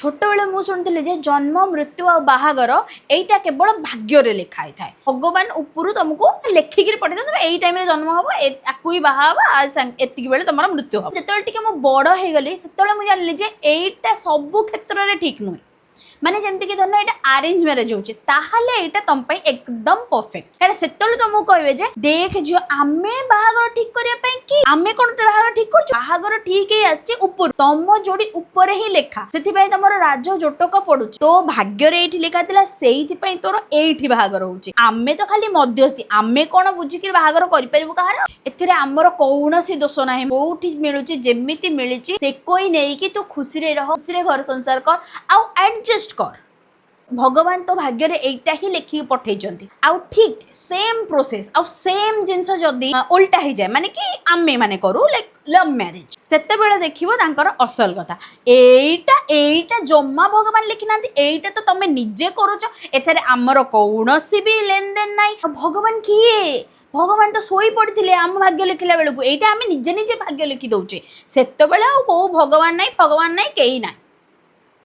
छोट बेले मु शुणुली जे जन्म मृत्यु आ बाहागर एटा केवल भाग्य लिखाई थाए भगवान उपरू तुमको लेखिकी पठे यही टाइम जन्म हम आपको ही बाहा एति बेले तुम मृत्यु हम जो बड़ हो गली से मुझे जानी जे एटा सबू क्षेत्र में ठीक नुहे माने जमती कि धरना ये अरेंज मैरेज होचे ताहाले एटा तुम पे एकदम परफेक्ट कारण सेतले तुमको कहबे जे देख जियो आमे बाहागर ठीक करिया पे कि आमे कोन बाहागर ठीक करछु बाहागर ठीक हे आछि ऊपर तुम जोडी ऊपर ही लेखा सेति पय तमरो राज जोटक पडुछ तो भाग्य रे एठी लेखा थिला सेहिति पय तोर एठी बाहागर होउची आमे तो खाली मध्यस्थी आमे कोन बुझी कि बाहागर करि परिबु कहार एथिरे हमर कोनोसी दोष नाही कोठी मिलुची जेमिति मिलिची से कोई नै कि तू खुशी रे रह खुशी रे घर संसार कर आ एडजस्ट कर भगवान तो भाग्य रे एटा ही लेखि पठै जंती आ ठीक सेम प्रोसेस आ सेम जिंस जदी उल्टा ही जाय माने कि आमे माने करू लाइक लव मैरिज सेते बेले देखिबो तांकर असल कथा एटा जम्मा भगवान लिखि नांती एटा तो तमे निजे करूछ एथरे हमर कोनोसी भी लेन देन नाही भगवान किए भगवान तो सोई पड़ते आम भाग्य लिखला बेलू एटा आम निजे निजे भाग्य लिखि दौचे सेत बेले को भगवान नहीं कई ना